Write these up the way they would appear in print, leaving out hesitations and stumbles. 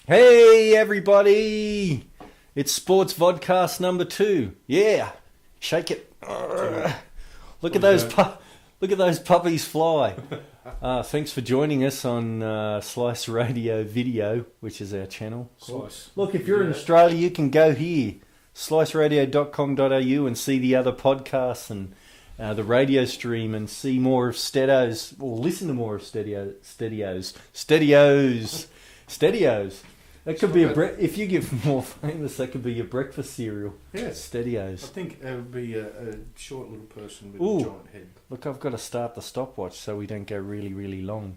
Hey everybody! It's Sportz Vodcast number 2. Yeah, shake it. Look at those puppies fly. Thanks for joining us on Slice Radio Video, which is our channel. Slice. Look, if you're in Australia, you can go here, sliceradio.com.au, and see the other podcasts and the radio stream, and see more of Stedo's, or listen to more of Stedios. That could be if you get more famous, that could be your breakfast cereal. Yes. Stedios. I think it would be a short little person with a giant head. Look, I've got to start the stopwatch so we don't go really, really long.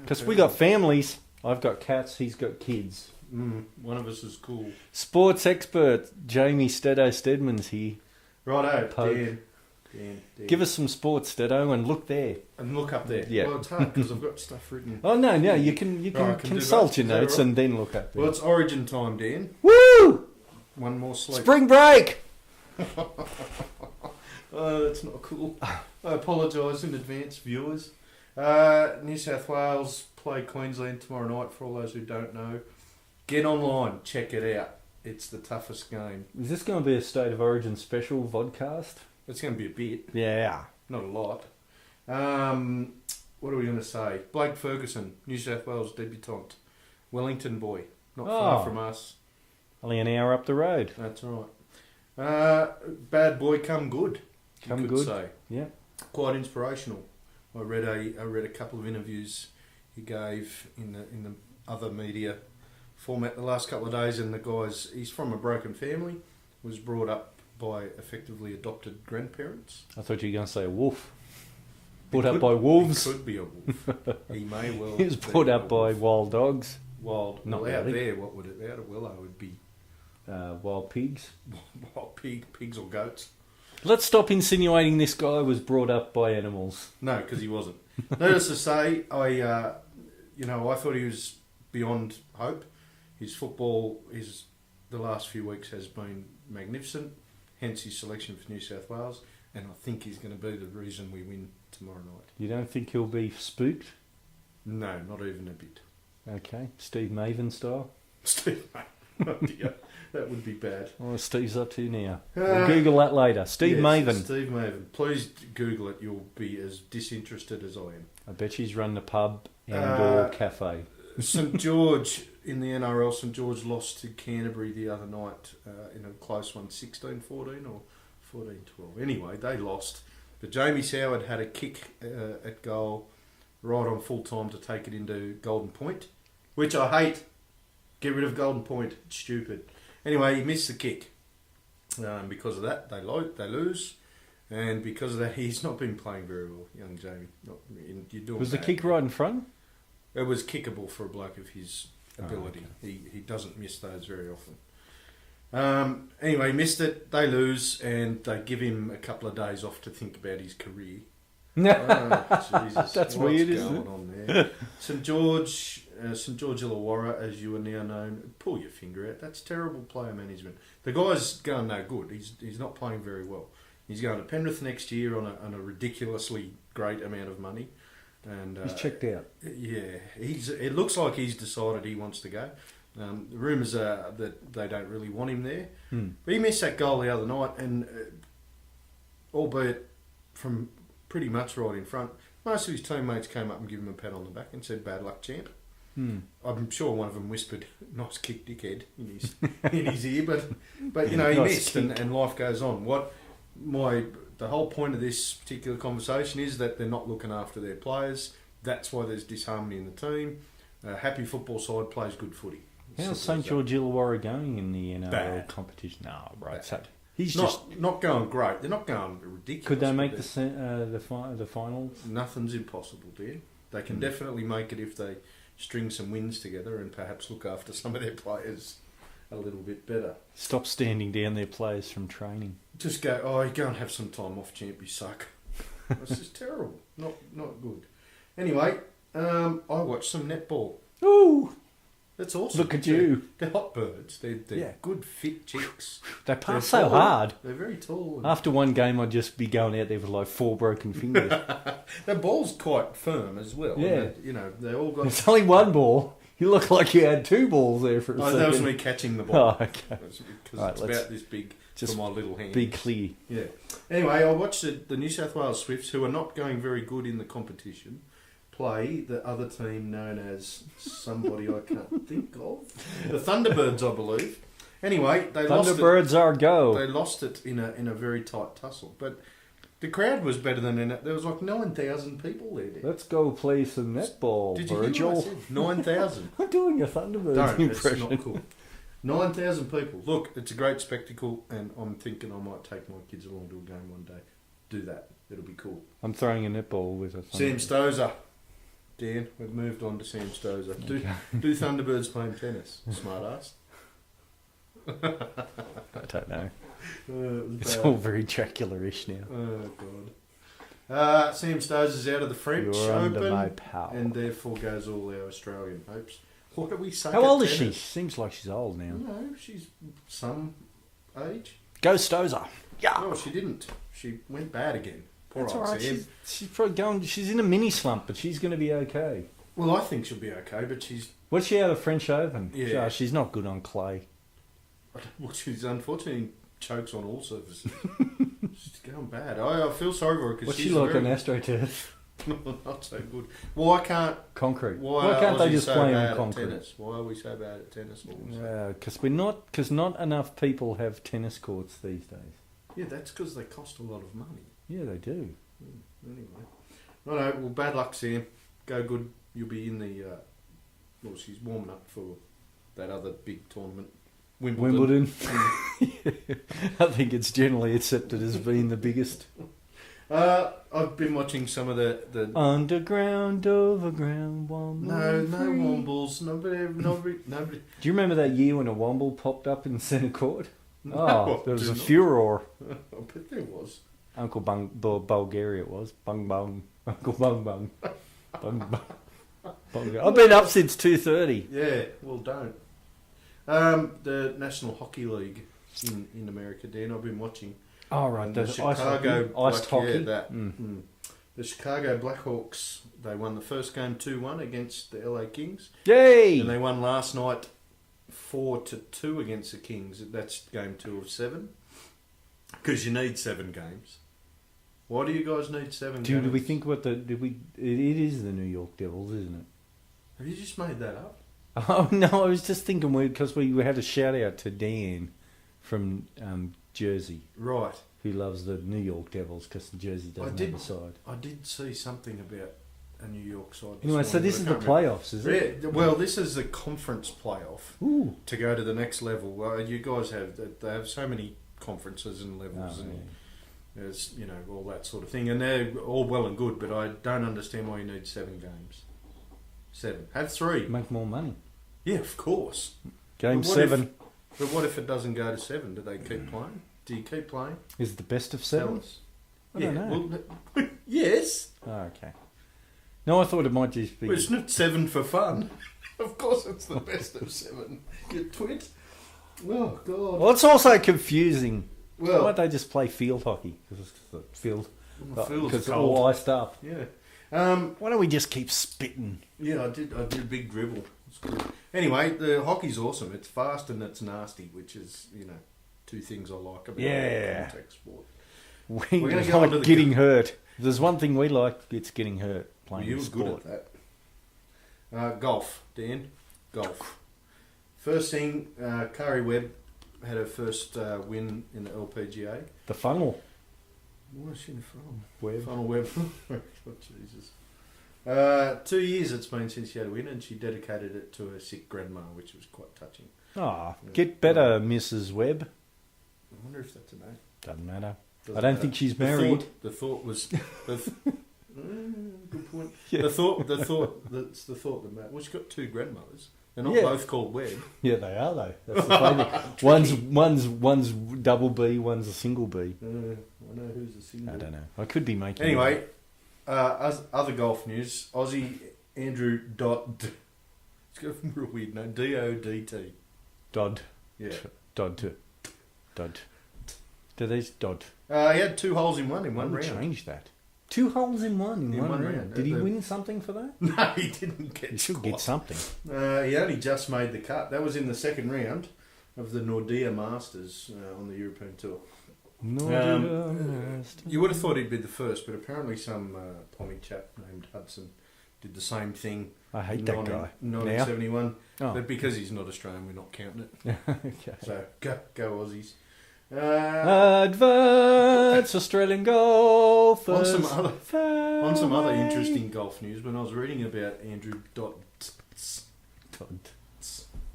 Because we got families. I've got cats, he's got kids. One of us is cool. Sports expert Jamie Stedo Stedman's here. Righto, Dan. Give us some sports, Stedo, and look there. And look up there. Yeah. Well, it's hard because I've got stuff written. Oh, no, you can consult your notes and then look up there. Well, it's Origin time, Dan. Woo! One more sleep. Spring break! Oh, that's not cool. I apologise in advance, viewers. New South Wales play Queensland tomorrow night, for all those who don't know. Get online, check it out. It's the toughest game. Is this going to be a State of Origin special vodcast? It's going to be a bit. Yeah. Not a lot. What are we going to say? Blake Ferguson, New South Wales debutant. Wellington boy. Not far from us. Only an hour up the road. That's right. Bad boy come good. Come good. Say. Yeah. Quite inspirational. I read a couple of interviews he gave in the other media format the last couple of days, and the guy's, he's from a broken family, was brought up by effectively adopted grandparents. I thought you were going to say a wolf. Brought up by wolves. He could be a wolf. He may well. He was brought up by wild dogs. Not well, out there. What would it out of Willow would be? Wild pigs. Wild pigs or goats. Let's stop insinuating this guy was brought up by animals. No, because he wasn't. Needless to say, I thought he was beyond hope. His football the last few weeks has been magnificent. Hence his selection for New South Wales, and I think he's going to be the reason we win tomorrow night. You don't think he'll be spooked? No, not even a bit. Okay, Steve Maven style? Steve Maven, oh dear, that would be bad. Oh, Steve's up to now. We'll Google that later. Steve Maven. Steve Maven. Please Google it, you'll be as disinterested as I am. I bet she's run the pub and or cafe. St George in the NRL, St George lost to Canterbury the other night in a close one, 16-14 or 14-12. Anyway, they lost. But Jamie Soward had a kick at goal right on full time to take it into Golden Point, which I hate. Get rid of Golden Point. It's stupid. Anyway, he missed the kick. Because of that, they lose. And because of that, he's not been playing very well, young Jamie. Was the kick right in front? It was kickable for a bloke of his ability. Oh, okay. He doesn't miss those very often. Anyway, he missed it. They lose, and they give him a couple of days off to think about his career. Oh, Jesus. That's weird, isn't it? On there? St George Illawarra, as you are now known, pull your finger out. That's terrible player management. The guy's going no good. He's not playing very well. He's going to Penrith next year on a ridiculously great amount of money. And he's checked out. Yeah, it looks like he's decided he wants to go. The rumours are that they don't really want him there. But he missed that goal the other night, and albeit from pretty much right in front, most of his teammates came up and gave him a pat on the back and said, "Bad luck, champ." I'm sure one of them whispered, "Nice kick, dickhead," in his ear, but he nice missed, and life goes on. The whole point of this particular conversation is that they're not looking after their players. That's why there's disharmony in the team. A happy football side plays good footy. How's St George Illawarra going in the NRL competition? No, right. Bad. So he's not going great. They're not going ridiculous. Could they make the finals? Nothing's impossible, dear. They can definitely make it if they string some wins together and perhaps look after some of their players a little bit better. Stop standing down their players from training. Just go and have some time off, champ, you suck. It's just terrible. Not good. Anyway, I watched some netball. Ooh! That's awesome. Look at you. They're hot birds. They're good, fit chicks. They pass so hard. They're very tall. After one game, I'd just be going out there with like 4 broken fingers. Their ball's quite firm as well. Yeah. They all got... It's only one ball. You look like you had two balls there for a second. That was me catching the ball. Oh, okay. Because Right, it's about this big just for my little hand. be clear. Yeah. Anyway, I watched the New South Wales Swifts, who are not going very good in the competition, play the other team known as somebody I can't think of. The Thunderbirds, I believe. Anyway, they Thunderbirds are go. They lost it in a very tight tussle. But the crowd was better than in it. There was like 9,000 people there. Let's go play some netball, Did you Virgil. hear what I said? 9,000. I'm doing a Thunderbirds Don't, impression. it's not cool. 9,000 people. Look, it's a great spectacle, and I'm thinking I might take my kids along to a game one day. Do that. It'll be cool. I'm throwing a netball with a Sam Stozer. Dan, we've moved on to Sam Stozer. Do Thunderbirds playing tennis? Smart ass. I don't know. It's Bad. all very Dracula-ish now. Oh, God. Sam Stozer's out of the French You're under Open, my power. and therefore goes all our Australian hopes. What do we say? How old is she? Seems like she's old now. No, she's some age. Go Stozer. Yeah. No, she didn't. She went bad again. Poor That's old all right. Sam. She's probably going. She's in a mini slump, but she's going to be okay. Well, I think she'll be okay, but she's What's she out of French Open? Yeah. She's not good on clay. she's unfortunately chokes on all surfaces. She's going bad. I feel sorry for her because What's she's she like on very, AstroTurf? not so good. Why can't Concrete. why can't they Aussies just so play bad on at concrete? tennis? Why are we so bad at tennis? All of a sudden? Because not enough people have tennis courts these days. Yeah, that's because they cost a lot of money. Yeah, they do. Anyway, righto. Well, bad luck, Sam. Go good. You'll be in the. Well, she's warming up for that other big tournament, Wimbledon. I think it's generally accepted as being the biggest. I've been watching some of the Underground, overground, womble. no free. wombles. Nobody. Do you remember that year when a womble popped up in centre court? No, Oh, I there was do a not. furor. I bet there was. Uncle Bulgaria it was. Bung bung. Uncle Bung Bung. Bung Bung. I've been up since 2:30. Yeah, well, don't. The National Hockey League in America, Dan. I've been watching. Oh, right. And The Chicago iced hockey. Yeah, that. Mm. The Chicago Blackhawks. They won the first game 2-1 against the LA Kings, Yay! and they won last night 4-2 against the Kings. That's game 2 of 7. Because you need 7 games. Why do you guys need 7 games? Do we think what the did we? It is the New York Devils, isn't it? Have you just made that up? Oh no, I was just thinking because we had a shout out to Dan from Jersey, Right. who loves the New York Devils because Jersey doesn't have a side. I did see something about a New York side. Anyway, so this is the playoffs, is it? Yeah, well, this is the conference playoff Ooh. to go to the next level. Well, you guys they have so many conferences and levels, Oh, and yeah. there's all that sort of thing, and they're all well and good. But I don't understand why you need 7 games. 7. Have 3. Make more money. Yeah, of course. Game But what 7 But what if it doesn't go to 7? Do they keep playing? Do you keep playing? is the best of Tell 7. us. I don't know. Well, yes. Oh, okay. No, I thought it might just be. Well, it's not 7 for fun. Of course, it's the best of 7. You twit. Oh God. Well, it's also confusing. Why Well, don't they just play field hockey? Because it's the field. my field's Because it's cold. all iced up. Yeah. Why don't we just keep spitting? Yeah, I did a big dribble. It's good. Anyway, the hockey's awesome. It's fast and it's nasty, which is 2 things I like about Yeah. contact sport. We We're gonna go like on to the getting hurt. If there's one thing we like, it's getting hurt playing You were sport. good at that. Golf, Dan. Golf. First thing, Kari Webb had her first win in the LPGA. The funnel. Where's she from? Webb. Funnel Webb. Oh, Jesus. 2 years it's been since she had a win, and she dedicated it to her sick grandma, which was quite touching. Ah, get better, Mrs. Webb. I wonder if that's a name. Doesn't matter. Doesn't I don't matter. think she's The married. The thought was. Good point. Yeah. The thought that's the thought that matters. Well, she's got 2 grandmothers. They're not Yeah. both called Webb. Yeah, they are though. That's the funny thing. One's double B, one's a single B. I know who's the single. I don't know. I could be making. Anyway, other golf news. Aussie Andrew Dodd. It's got a real weird name. D-O-D-T. Dodd. Yeah. Dodd. Do these Dodd? He had 2 holes in one I would round. change that. 2 holes in one In one one round. round. Did he win something for that? No, he didn't get He should squat. get something. He only just made the cut. That was in the second round of the Nordea Masters on the European Tour. You would have thought he'd be the first, but apparently some Pommy chap named Hudson did the same thing. I hate that guy. 1971. Oh. But because he's not Australian, we're not counting it. Okay. So go Aussies. Advance Australian golfers. On some other interesting golf news, when I was reading about Andrew Dodd's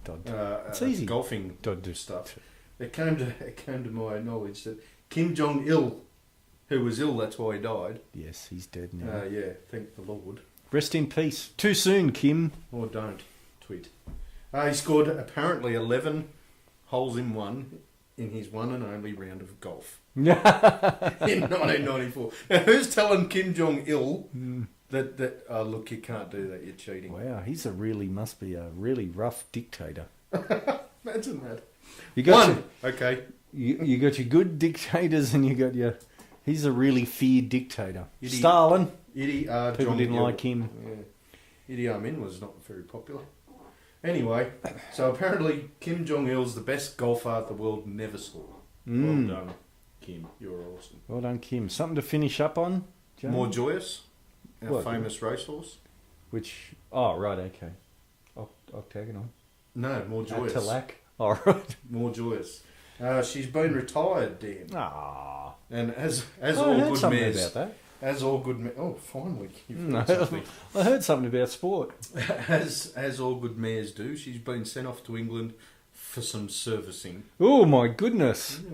It's easy. golfing Dodd. stuff, it came to my knowledge that Kim Jong-il, who was ill, that's why he died. Yes, he's dead now. Yeah, thank the Lord. Rest in peace. Too soon, Kim. Or don't tweet. He scored apparently 11 holes in one in his one and only round of golf in 1994. Now, who's telling Kim Jong-il that look, you can't do that, you're cheating? Wow, must be a really rough dictator. Imagine that. You got One. Okay. you got your good dictators and you got your... He's a really feared dictator. Idi- Stalin. People People didn't like him. Yeah. Idi Amin was not very popular. Anyway, so apparently Kim Jong-il's the best golfer the world never saw. Well done, Kim. You're awesome. Well done, Kim. Something to finish up on, Joe? More Joyous, our What? famous racehorse. Which... Oh, right, okay. Octagonal. No, More Joyous. Talac. All right. More Joyous. She's been retired, Dan. Ah. And as I all heard good something mares, about that. as all good mares, oh, finally, you've No, heard something. I heard something about sport. As all good mares do, she's been sent off to England for some servicing. Oh my goodness! Yeah.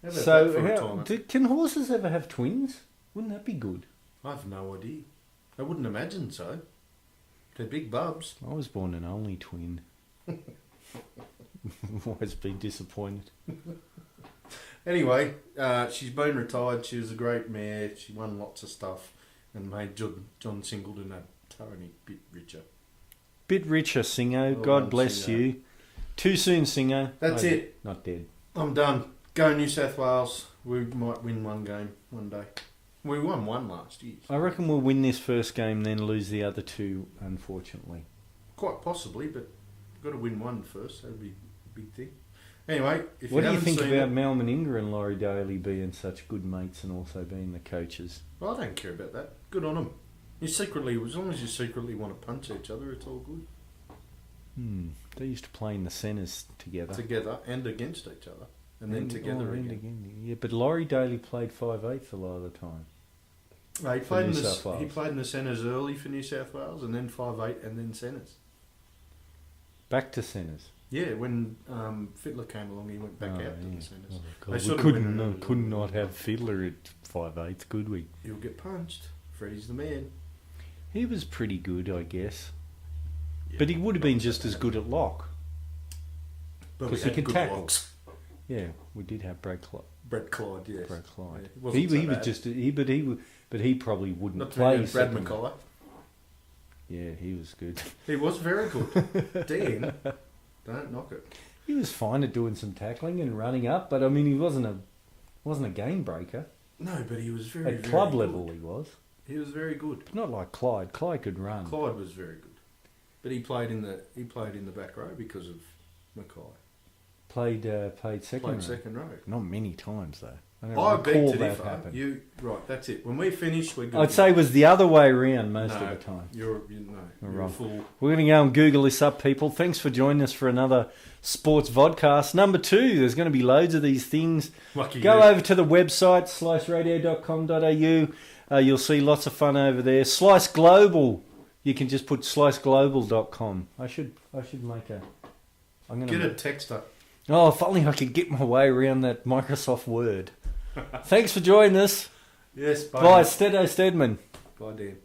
How about that So, for retirement? can horses ever have twins? Wouldn't that be good? I've no idea. I wouldn't imagine so. They're big bubs. I was born an only twin. Always been disappointed. Anyway, she's been retired. She was a great mare. She won lots of stuff and made John Singleton a tiny bit richer. Bit richer, Singo. Well God done, bless Singo. you. Too soon, Singo. That's it. Not dead. I'm done. Go New South Wales. We might win one game one day. We won one last year. I reckon we'll win this first game, then lose the other two, unfortunately. Quite possibly, but we've got to win one first. That'd be a big thing. Anyway, if What do you haven't think seen about it- Mal Meninga and Laurie Daly being such good mates and also being the coaches? Well, I don't care about that. Good on them. As long as you secretly want to punch each other, it's all good. They used to play in the centres together. Together and against each other. And then together again. Yeah, but Laurie Daly played 5/8 a lot of the time. He played, New South Wales. he played in the centres early for New South Wales and then 5/8 and then centres. Back to centres. Yeah, when Fittler came along, he went back Oh, out to yeah. the centres. Oh, They God, sort we of went around could it. not have Fiddler at 5/8, could we? He'll get punched. Freddie's the man. He was pretty good, I guess. Yeah, But he would have not been so just as bad. good at lock. But 'cause we he had could good tackle. locks. Yeah, we did have Brad Clyde. Brad Clyde, yes. Brad Clyde. Yeah, wasn't he so was bad. just but he probably wouldn't Not to play. mention Brad second. McCullough. Yeah, he was good. He was very good. Dan, don't knock it. He was fine at doing some tackling and running up, but I mean, he wasn't a game breaker. No, but he was very, At very club good. level, he was. He was very good. But not like Clyde. Clyde could run. Clyde was very good, but he played in the back row because of Mackay. Played second. Played row. second row. Not many times though. I don't I beg recall to that differ. happen. You right? That's it. When we finish, we're good. I'd say it was the other way around most No, of the time. You're a wrong. fool. We're going to go and Google this up, people. Thanks for joining us for another Sports Vodcast. Number 2, there's going to be loads of these things. Lucky Go you. over to the website, sliceradio.com.au. You'll see lots of fun over there. Slice Global. You can just put sliceglobal.com. I should make a... I'm going Get to a texter. Oh, if only I could get my way around that Microsoft Word. Thanks for joining us. Yes. Bye, Stedo Stedman. Bye, Dan.